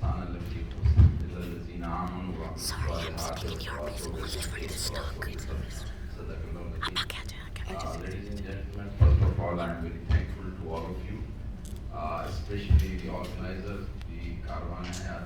الإنسان الذي خسر إلا الذين آمنوا وعملوا الصالحات وتواصوا بالحق وتواصوا صدق الله العظيم. Ladies and gentlemen, first of all, I am very thankful to all of you, especially the organizers, the Karwan Hayat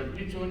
WHO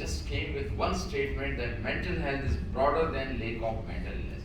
just came with one statement that mental health is broader than lack of mental illness.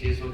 600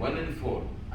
1 in 4,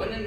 1 in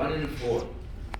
1 in 4.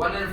1 in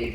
1.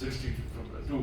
62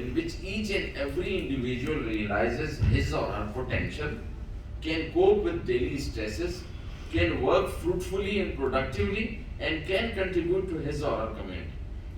in which each and every individual realizes his or her potential, can cope with daily stresses, can work fruitfully and productively, and can contribute to his or her community.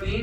3,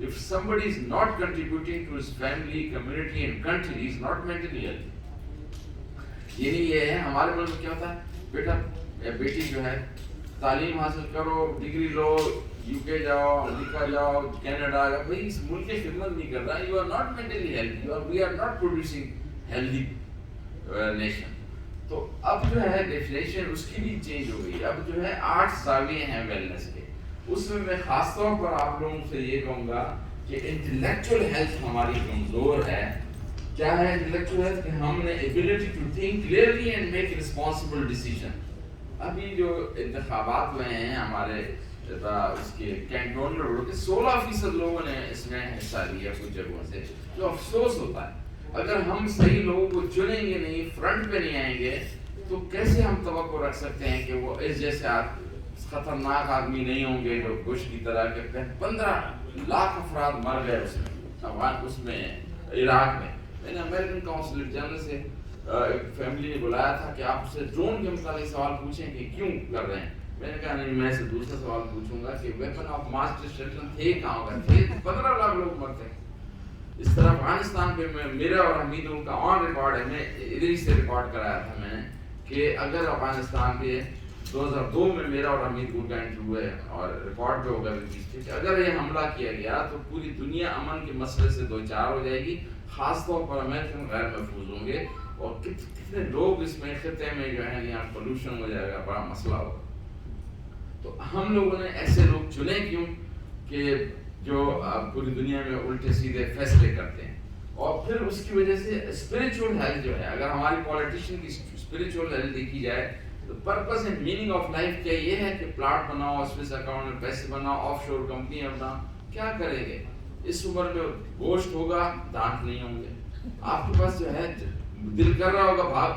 If somebody is not contributing to his family, community and country, he is not mentally healthy. یعنی یہ ہے ہمارے ملک میں کیا ہوتا ہے، بیٹا یا بیٹی جو ہے تعلیم حاصل کرو، ڈگری لو، یو کے جاؤ، امریکہ جاؤ، کینیڈا جاؤ، بھائی اس ملک کی خدمت نہیں کر رہا، you are not mentally healthy اور we are not producing healthy nation. تو اب جو ہے ڈیفینیشن اس کی بھی چینج ہو گئی. اب جو ہے 8 زاویے ہیں ویلنس کے، اس میں خاص طور پر آپ لوگوں سے یہ کہوں گا کہ انٹلیکچوئل ہیلتھ ہماری کمزور ہے. کیا ہے انٹلیکچوئل ہیلتھ؟ کہ ہم نے ability to think clearly and make responsible decision. ابھی جو انتخابات ہوئے ہیں ہمارے اس کے کینٹونمنٹ کے 16% لوگوں نے اس میں حصہ لیا کچھ جگہوں سے، جو افسوس ہوتا ہے. اگر ہم صحیح لوگوں کو چنیں گے نہیں، فرنٹ پہ نہیں آئیں گے، تو کیسے ہم توقع رکھ سکتے ہیں کہ وہ اس جیسے خطرناک آدمی نہیں ہوں گے جو بش کی طرح کرتے ہیں. 15 لاکھ افراد مر گئے اس میں عراق میں. میں نے امریکن کونسل جنرل سے ایک فیملی نے بلایا تھا کہ آپ سے ڈرون کے متعلق سوال پوچھیں کہ کیوں کر رہے ہیں. میں نے کہا نہیں، میں سے دوسرا سوال پوچھوں گا کہ ویپن آف ماس ڈسٹرکشن تھے کہاں ہوگا؟ تھے 15 لاکھ لوگ مرتے ہیں. اس طرح افغانستان پہ میرا اور حمید ان کا آن ریکارڈ ہے، میں ادھر ہی سے ریکارڈ کرایا تھا میں نے کہ اگر افغانستان پہ 2002 میں میرا اور حمید گل کا انٹرویو ہے اور ریکارڈ پہ ہوگا کہ اگر یہ حملہ کیا گیا تو پوری دنیا امن کے مسئلے سے دو چار ہو جائے گی، خاص طور پر امریکن غیر محفوظ ہوں گے اور کتنے لوگ اس میں خطے میں جو ہے یہاں پولوشن ہو جائے گا، بڑا مسئلہ ہوگا. تو ہم لوگوں نے ایسے لوگ چنے کیوں کہ جو پوری دنیا میں الٹے سیدھے فیصلے کرتے ہیں. اور پھر اس کی وجہ سے اسپرچول ہیلتھ جو ہے، اگر ہماری پولیٹیشین کی اسپرچول ہیلتھ دیکھی جائے تو purpose and meaning of life کیا یہ ہے کہ پلاٹ بناؤ، سوئس اکاؤنٹ میں پیسے بناؤ، آف شور کمپنیاں بناؤ. کیا کریں گے؟ اس عمر میں گوشت ہوگا، دانت نہیں ہوں گے. آپ کے پاس جو ہے دل کر رہا ہوگا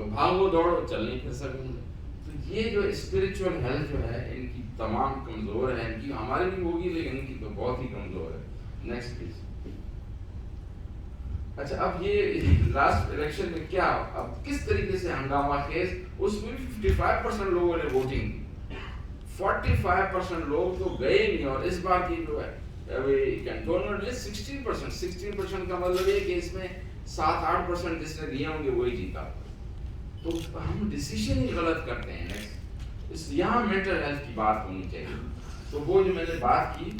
بھاگو دوڑو، چل نہیں پھر سکیں گے. تو یہ جو اسپرچول ہیلتھ جو ہے ان کی تمام کمزور ہے. ان کی ہماری بھی ہوگی لیکن ان کی تو بہت ہی کمزور ہے. Next please. اچھا، اب یہ لاسٹ الیکشن میں کیا اب کس طریقے سے ہنگامہ خیز، اس میں 55% لوگوں نے ووٹنگ کی، 45% لوگ تو گئے نہیں. اور اس بار کی جو ہے کنٹونمنٹ میں 16% کا مطلب یہ کہ اس میں 7-8% جس نے دیے ہوں گے وہی جیتا. تو ہم ڈیسیشن ہی غلط کرتے ہیں. یہاں مینٹل ہیلتھ کی بات ہونی چاہیے. تو وہ جو میں نے بات کی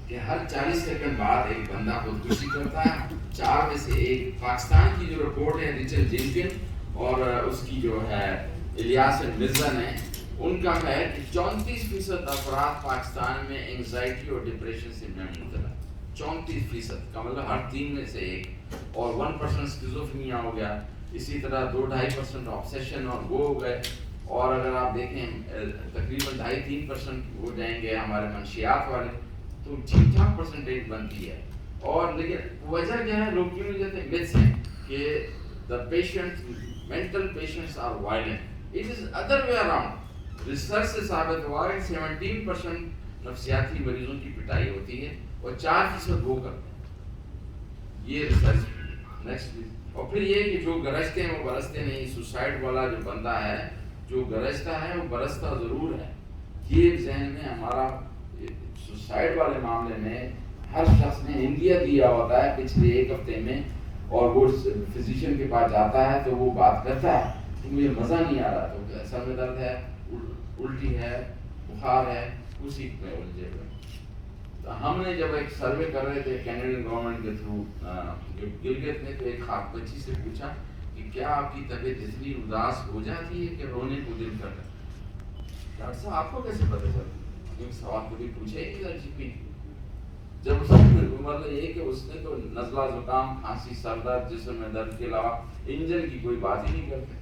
کہ ہر 40 سیکنڈ بعد ایک بندہ خودکشی کرتا ہے. 4 میں سے ایک. پاکستان کی جو رپورٹ ہے ریچل جینکن اور اس کی جو ہے الیاس مرزا نے، ان کا ہے کہ 34% افراد پاکستان میں انگزائٹی اور ڈپریشن سے مبتلا. 34% کا مطلب ہر 3 میں سے ایک. اور 1% اسکیزوفرینیا ہو گیا. اسی طرح 2-2.5% آبسیشن اور وہ ہو گئے. اور اگر آپ دیکھیں تقریباً 2.5-3% ہو جائیں گے ہمارے منشیات والے. تو ٹھیک ٹھاک پرسنٹیج بنتی ہے. اور لیکن وجہ کیا ہے؟ لوگ کیوں نہیں جاتے؟ متس ہیں کہ the patients, mental patients are violent. It is other way around. Research سے ثابت ہوا ہے 17% نفسیاتی مریضوں کی پٹائی ہوتی ہے اور 4% وہ کرتے ہیں. یہ ریسرچ. Next please. اور پھر یہ کہ جو گرجتے ہیں وہ برستے نہیں. سوسائڈ والا جو بندہ ہے، جو گرجتا ہے وہ برستا ضرور ہے. یہ ذہن میں ہمارا سوسائڈ والے معاملے میں ہر شخص نے انڈیا دیا ہوتا ہے پچھلے 1 ہفتے میں. اور وہ فزیشین کے پاس جاتا ہے تو وہ بات کرتا ہے کہ مجھے مزہ نہیں آ رہا، تو سر میں درد ہے، الٹی ہے، بخار ہے، اسی میں الجھے ہوئے. تو ہم نے جب ایک سروے کر رہے تھے کینیڈین گورنمنٹ کے تھرو، جو گلگت نے، تو ایک خاک بچی سے پوچھا کہ کیا آپ کی طبیعت اتنی اداس ہو جاتی ہے کہ رونے کو دل کرتا ہے؟ ڈاکٹر صاحب آپ کو کیسے پتہ چلتا؟ کیونکہ سوال کبھی پوچھے ہی نہیں. جب اس نے مطلب یہ کہ اس نے تو نزلہ زکام، کھانسی، سر درد، جسم میں درد کے علاوہ انجن کی کوئی بات ہی نہیں کرتے.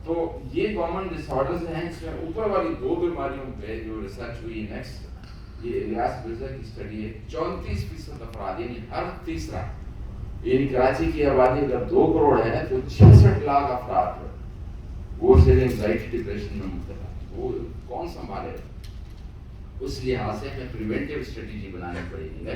تو یہ کامن ڈس آرڈرز ہیں. اس میں اوپر والی 2 بیماریوں پہ جو ریسرچ ہوئی. نیکسٹ، یہ الیاس مرزا کی اسٹڈی ہے. 34% افراد یعنی ہر تیسرا، یعنی کراچی کی آبادی اگر 2 کروڑ ہے تو 66 لاکھ افراد وہ صرف انگزائٹی ڈپریشن میں مبتلا. وہ کون سنبھالے؟ اس لحاظ سے ہمیں پریونٹیو اسٹریٹجی بنانی پڑے گی.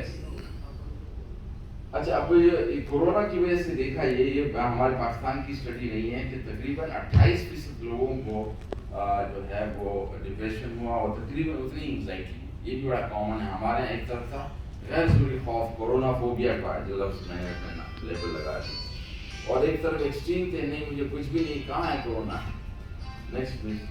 اچھا، اب یہ کورونا کی وجہ سے دیکھا یہ ہمارے پاکستان کی اسٹڈی نہیں ہے کہ تقریباً 28% لوگوں کو جو ہے وہ ڈپریشن ہوا اور تقریباً اتنی انگزائٹی. یہ بھی بڑا کامن ہے ہمارے یہاں. ایک طرف تھا غیر ضروری خوف، کورونا فوبیا کا جو لفظ میں نے لیبل لگا دی. اور ایک طرف ایکسٹریم تھے نہیں مجھے کچھ بھی نہیں, کہاں ہے کورونا. Next please.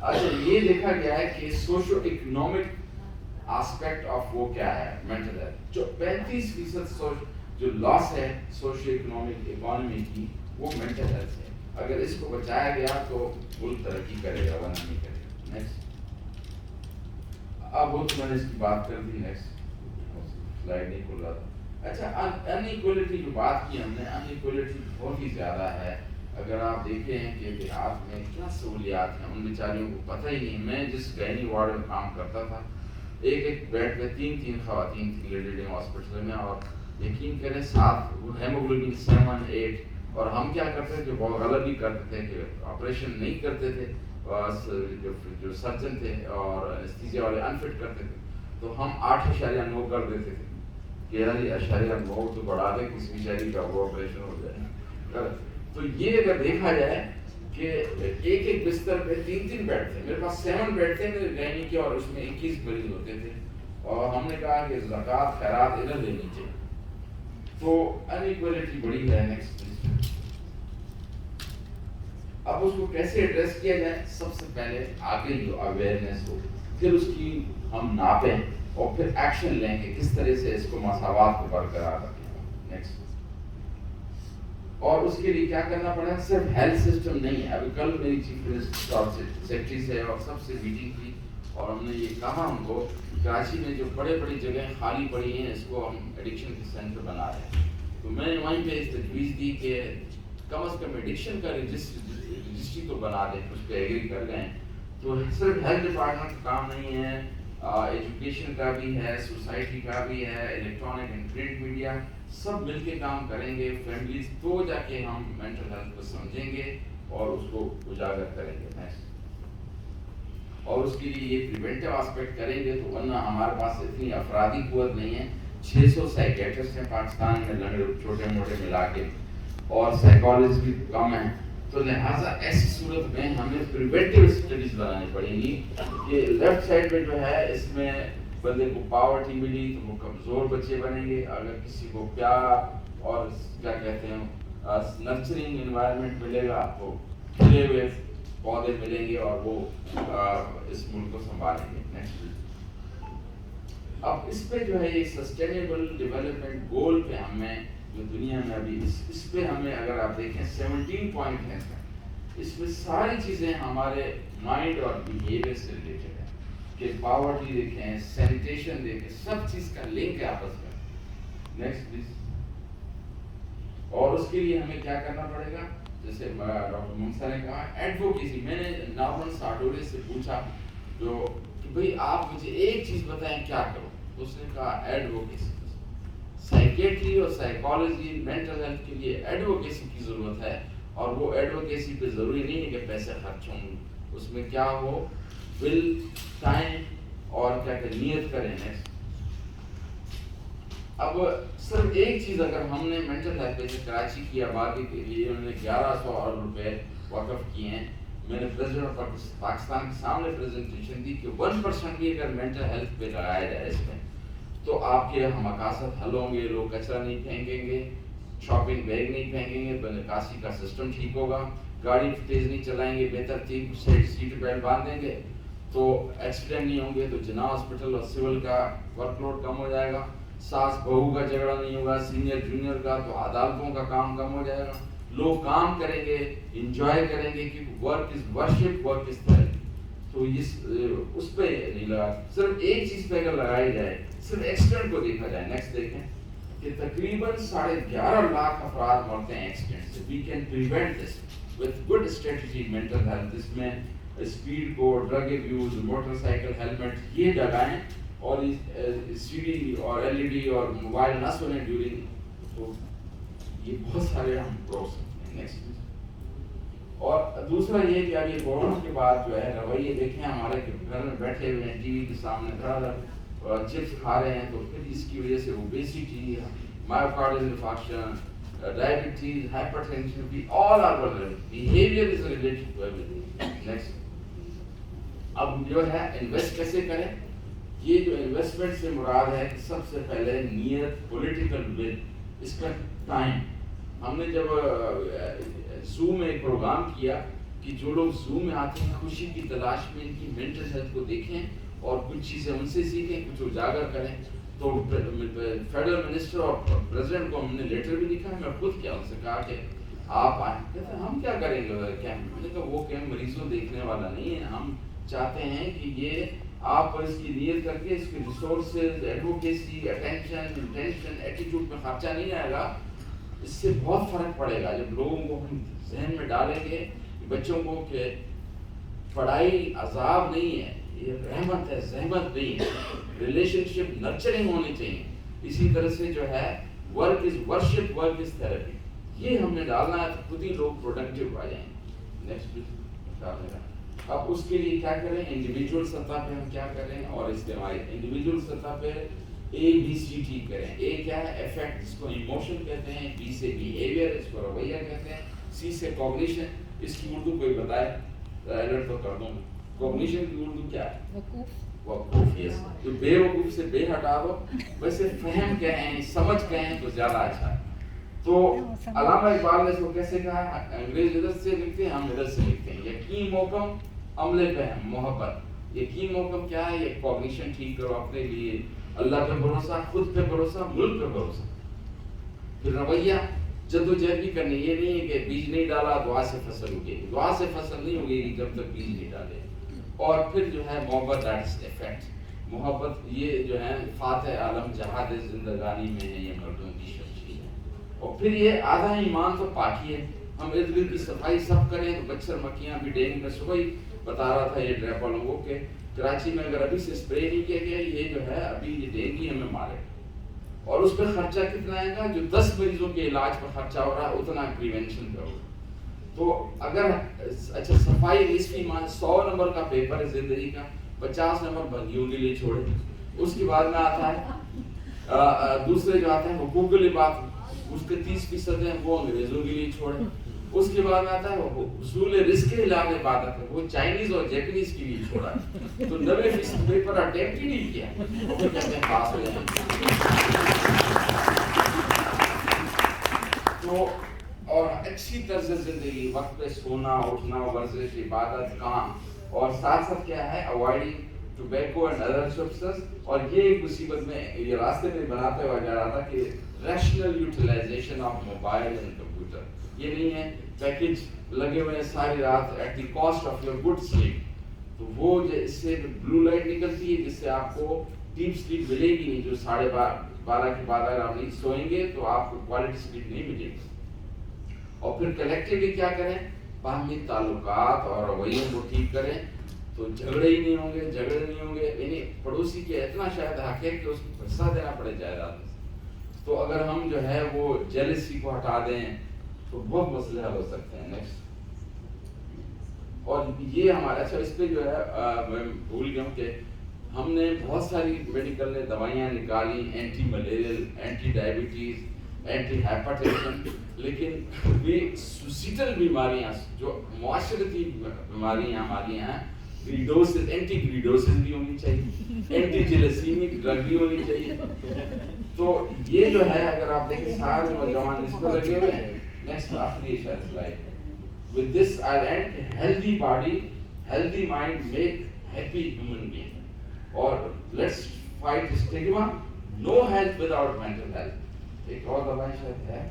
اچھا یہ دیکھا گیا ہے کہ سوشو اکنامک آسپیکٹ آف وہ کیا ہے مینٹل ہیلتھ, جو 35% جو لاس ہے سوشو اکنامک اکانومی کی وہ مینٹل ہیلتھ ہے. اگر اس کو بچایا گیا تو ملک ترقی کرے گا ورنہ نہیں کرے گا. نیکسٹ. اب وہ تو میں نے اس کی بات کر دی. نیکسٹ سلائڈ نہیں کھل رہا تھا. اچھا ان ایکوالٹی جو بات کی ہم نے, ان ایکوالٹی بہت ہی زیادہ ہے. اگر آپ دیکھیں کہ دیہات میں کیا سہولیات ہیں ان بیچاریوں کو پتہ ہی نہیں. میں جس گینی وارڈ میں کام کرتا تھا ایک بیڈ پہ 3 خواتین تھیں لیڈی ہاسپٹل میں, اور یقین کریں 7 ہیموگلوبن 7 8. اور ہم کیا کرتے تھے, بہت غلط بھی کرتے تھے کہ آپریشن نہیں کرتے تھے, جو سرجن تھے اور انستھیزیا والے انفٹ کرتے تھے تو ہم 8.9 کر دیتے تھے کہ یار 8.9 تو بڑھا دیں کسی بیچاری کا وہ آپریشن ہو جائے. تو یہ اگر دیکھا جائے کہ ایک بستر پہ 3 بیڈ تھے, میرے پاس 7 بیڈ تھے میرے گینی کے, اور اس میں 21 مریض ہوتے تھے. اور ہم نے کہا کہ زکوٰۃ خیرات ادھر دینی چاہیے. تو ان ایکوالٹی بڑی ہے. نیکسٹ. اب اس کو کیسے ایڈریس کیا جائے, سب سے پہلے آگے جو اویئرنیس ہو, پھر اس کی ہم ناپیں اور پھر ایکشن لیں کہ کس طرح سے اس کو مساوات کو برقرار رکھیں. نیکسٹ. اور اس کے لیے کیا کرنا پڑے گا, صرف ہیلتھ سسٹم نہیں ہے. ابھی کل میری چیف منسٹر سیکرٹری سے اور سب سے میٹنگ کی اور ہم نے یہ کہا ہم کو کراچی میں جو بڑے بڑی جگہیں خالی پڑی ہیں اس کو ہم ایڈکشن کے سینٹر بنا رہے ہیں. تو میں نے وہیں پہ تجویز دی کہ کم از کم ایڈکشن کا رجسٹری تو بنا دیں, اس پہ ایگری کر لیں. تو صرف ہیلتھ ڈپارٹمنٹ کا کام نہیں ہے, ایجوکیشن کا بھی ہے, سوسائٹی کا بھی ہے, الیکٹرانک اینڈ پرنٹ میڈیا, سب مل کے کام کریں گے, فیملیز, تو جا کے ہم مینٹل ہیلتھ کو سمجھیں گے اور اس کو اجاگر کریں گے. اور اس کے لیے یہ پریونٹیو آسپیکٹ کریں گے, تو ورنہ ہمارے پاس اتنی افرادی قوت نہیں ہے. 600 سائیکیٹرسٹ ہیں پاکستان میں لنگڑے چھوٹے موٹے ملا کے, اور سائیکالوجسٹ بھی کم ہیں. تو لہٰذا ایسی صورت میں ہمیں پریونٹیو اسٹڈیز بنانی پڑیں گی کہ لیفٹ سائڈ میں جو ہے اس میں بندے کو پاورٹی ملی تو وہ کمزور بچے بنیں گے. اگر کسی کو پیار اور کیا کہتے ہیں نرچرنگ انوائرمنٹ ملے گا تو کھلے ہوئے پودے ملیں گے اور وہ اس ملک کو سنبھالیں گے. نیکسٹ. اب اس پہ جو ہے یہ سسٹینیبل ڈیولپمنٹ گول پہ ہمیں جو دنیا میں ابھی اس پہ ہمیں اگر آپ دیکھیں 17 پوائنٹ ہیں, اس میں ساری چیزیں ہمارے مائنڈ اور بیہیویئر سے ریلیٹڈ ہیں. کہ پاورٹی دیکھیں, سینیٹیشن دیکھیں, سب چیز کا لنک ہے آپس میں. Next please. اور اس کے لیے ہمیں کیا کرنا پڑے گا, جیسے ڈاکٹر منصا نے کہا ایڈوکیسی. میں نے نارمن ساٹورے سے پوچھا جو کہ بھئی آپ مجھے ایک چیز بتائیں کیا کروں, تو اس نے کہا ایڈوکیسی. سائیکیٹری اور سائیکالوجی مینٹل ہیلتھ کے لیے ایڈوکیسی کی ضرورت ہے, اور وہ ایڈوکیسی پہ ضروری نہیں ہے کہ پیسے خرچ ہوں, اس میں کیا ہو ول ٹائم اور کیا کہ نیت کریں. نیکسٹ. اب صرف ایک چیز اگر ہم نے مینٹل ہیلتھ جیسے کراچی کی آبادی کے لیے انہوں نے 1100 ارب روپے وقف کیے ہیں. میں نے پریزیڈنٹ آف پاکستان کے سامنے پریزنٹیشن دی کہ 1% بھی اگر مینٹل ہیلتھ پہ لگایا جائے اس میں تو آپ کے مقاصد حل ہوں گے. لوگ کچرا نہیں پھینکیں گے, شاپنگ بیگ نہیں پھینکیں گے, نکاسی کا سسٹم ٹھیک ہوگا, گاڑی تیز نہیں چلائیں گے, بہتر سیٹ بیلٹ باندھ دیں گے تو ایکسیڈنٹ نہیں ہوں گے, تو جنا ہاسپٹل اور سول کا ورک لوڈ کم ہو جائے گا, ساس بہو کا جھگڑا نہیں ہوگا, سینئر جونیئر کا, تو عدالتوں کا کام کم ہو جائے گا, لوگ کام کریں گے, انجوائے کریں گے, کیونکہ work is worship, work is therapy. تو اس پہ نہیں لگا, صرف ایک چیز پہ اگر لگائی جائے, صرف ایکسیڈنٹ کو دیکھا جائے. نیکسٹ دیکھیں کہ تقریباً 11.5 لاکھ افراد مرتے ہیں ایکسیڈنٹ سے. We can prevent this with good strategy mental health. اس میں اسپیڈ کو, drug abuse, motorcycle helmet یہ لگائیں, اور سی ڈی اور ایل ای ڈی اور موبائل نہ سنیں ڈیورنگ. تو یہ بہت سارے ہم پروس ہیں. نیکسٹ. اور دوسرا یہ کہ اب یہ کورونا کے بعد جو ہے رویے دیکھیں ہمارے گھر میں بیٹھے ہوئے ہیں, ٹی وی کے سامنے دھڑا چپس کھا رہے ہیں, تو پھر اس کی وجہ سے obesity, myocardial infarction, diabetes, hypertension, بھی all are vulnerable. Behaviour is related to everything. Next. اب جو ہے انویسٹ کیسے کریں, یہ جو انویسٹمنٹ سے مراد ہے کہ سب سے پہلے نیت, پولیٹیکل ول, اس کا ٹائم. ہم نے جب زوم میں ایک پروگرام کیا کہ جو لوگ زوم میں آتے ہیں خوشی کی تلاش میں ان کی مینٹل ہیلتھ کو دیکھیں اور کچھ چیزیں ان سے سیکھیں, کچھ اجاگر کریں. تو فیڈرل منسٹر اور پریزیڈنٹ کو ہم نے لیٹر بھی لکھا ہے, میں خود کیا ان سے کہا کہ آپ آئیں. کہتے ہیں ہم کیا کریں گے کیمپ, میں نے کہا وہ کیمپ مریضوں دیکھنے والا نہیں ہے, ہم چاہتے ہیں کہ یہ آپ اس کی نیت کر کے اس کے resources, advocacy, attention, intention, attitude میں خرچہ نہیں آئے گا. اس سے بہت فرق پڑے گا جب لوگوں کو ہم ذہن میں ڈالیں گے بچوں کو کہ پڑھائی عذاب نہیں ہے, یہ رحمت ہے, زحمت نہیں ہے. ریلیشن شپ نرچرنگ ہونی چاہیے. اسی طرح سے جو ہے work is worship, work is therapy, یہ ہم نے ڈالنا ہے تو خود ہی لوگ پروڈکٹیو آ جائیں گے. نیکسٹ اب اس کے لیے کیا کریں, انڈیویجول سطح پہ ہم کیا کریں اور اجتماعی. انڈیویجول سطح پہ ABCD کریں. A کیا ہے, افیکٹ, جس کو ایموشن کہتے ہیں. B سے بیہیویئر, اس کو رویہ کہتے ہیں. C سے کوگنیشن, اس کی اردو کوئی بتائے, الرٹ تو کر دوں. کوگنیشن کی اردو کیا ہے؟ وقوف. یس, جو بے وقوف سے بے ہٹا دو. ویسے فہم کہیں, سمجھ کہیں تو زیادہ اچھا ہے. تو علامہ اقبال نے اس کو کیسے کہا, انگریز ادھر سے لکھتے ہیں, ہم ادھر سے لکھتے ہیں. یقین محکم عملے پہ ہے محبت. یقین محکم کیا ہے, یہ کوگنیشن ٹھیک کرو اپنے لیے, اللہ پہ بھروسہ, خود پہ بھروسہ, ملک پہ بھروسہ. پھر رویہ, جدوجہد بھی کرنی. یہ نہیں ہے کہ بیج نہیں ڈالا دعا سے فصل اگے گی, دعا سے فصل نہیں اگے گی جب تک بیج نہیں ڈالے. اور پھر جو ہے محبت, دیٹ از افیکٹ. محبت یہ جو ہے فاتح عالم جہاد زندگانی میں ہے, یہ مردوں کی شمشیر ہے. اور پھر یہ آدھا ایمان تو پاکی ہے. ہم ارد گرد کی صفائی سب کریں تو مچھر مکھیاں بھی ڈینگو. میں صبح ہی بتا رہا تھا یہ ڈریپ والوں کو کہ کراچی میں اگر ابھی سے اسپرے نہیں کیا گیا, یہ جو ہے ابھی یہ ڈینگی ہمیں مارے. اور اس پہ خرچہ کتنا آئے گا, جو 10 مریضوں کے علاج پر خرچہ ہو رہا ہے اتنا پریونشن پہ ہوگا. تو اگر اچھا صفائی نصف ایمان, 100 نمبر کا پیپر ہے زندگی کا, 50 نمبر بندیوں کے لیے چھوڑے. اس کے بعد میں آتا ہے دوسرے جو آتے ہیں حقوق العباد, اس کے 30% ہیں وہ انگریزوں کے لیے چھوڑے. اس کے بعد میں آتا ہے حصول رزق کے علاوہ عبادت ہے, وہ چائنیز اور جیپنیز کے لیے چھوڑا ہے. تو 90% پیپر اٹیمپٹ ہی نہیں کیا, وہ کہتے ہیں پاس ہو جائیں. تو اور اچھی طرز زندگی, وقت پہ سونا, اٹھنا, ورزش, عبادت, کام, اور ساتھ ساتھ کیا ہے avoiding tobacco and other substance. اور یہ ایک مصیبت میں یہ راستے میں بناتے ہوا جا رہا تھا کہ rational utilization of mobile and computer. یہ نہیں ہے پیکج لگے ہوئے ہیں ساری رات at the cost of your good sleep. تو وہ اس سے بلو لائٹ نکلتی ہے جس سے آپ کو ڈیپ سلیپ ملے گی نہیں. جو 12:30 کے بعد اگر آپ نہیں سوئیں گے تو آپ کو کوالٹی سلیپ نہیں ملے گی. اور پھر کلیکٹیولی کیا کریں, باہمی تعلقات اور رویوں کو ٹھیک کریں تو جھگڑے ہی نہیں ہوں گے, جھگڑے نہیں ہوں گے. یعنی پڑوسی کے اتنا شاید حق ہے کہ اس کو پیسہ دینا پڑے جائیداد. تو اگر ہم جو ہے وہ جیلسی کو ہٹا دیں تو بہت مسئلے حل ہو سکتے ہیں. نیکسٹ. اور یہ ہمارا اچھا اس پہ جو ہے میں بھول گیا ہوں کہ ہم نے بہت ساری میڈیکل نے دوائیاں نکالی, anti malarial, anti diabetes, anti hypertension, لیکن بھی سوسیٹل بیماریاں جو معاشرتی بیماریاں ہماری ہیں, گریڈوسس, اینٹی گریڈوسس بھی ہونی چاہیے, اینٹی جیلیسیمک ڈرگ بھی ہونی چاہیے. تو یہ جو ہے اگر آپ دیکھیں سارے نوجوان اس پر لگے ہوئے ہیں. نیکسٹ آخری slide. With this I'll end. Healthy body, healthy mind make happy human being. Or let's fight stigma. No health without mental health. ایک اور دوائی شاید ہے,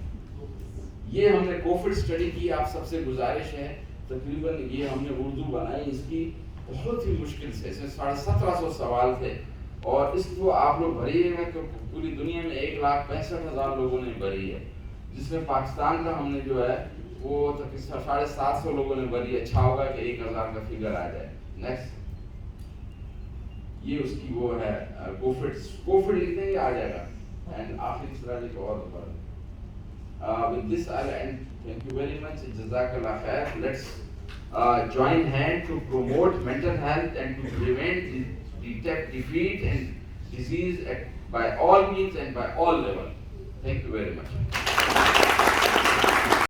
یہ ہم نے کووڈ اسٹڈی کی, آپ سب سے گزارش ہے تقریباً یہ ہم نے اردو بنائی, اس کی بہت ہی مشکل سے, اس میں 1750 سوال تھے اور اس کو آپ لوگ بھریے گا کہ پوری دنیا میں 1,65,000 لوگوں نے بھری ہے, جس میں پاکستان کا ہم نے جو ہے وہ 750 لوگوں نے بھری. اچھا ہوگا کہ 1,000 کا فگر آ جائے. نیکسٹ. یہ اس کی وہ ہے کووڈ لکھتے ہیں, یہ آ جائے گا. اینڈ آخری سلائڈ کو اور دوبارہ. With this I'll end. Thank you very much. Jazakallah khair. Let's join hand to promote mental health and to prevent, detect, defeat and disease by all means and by all levels. Thank you very much.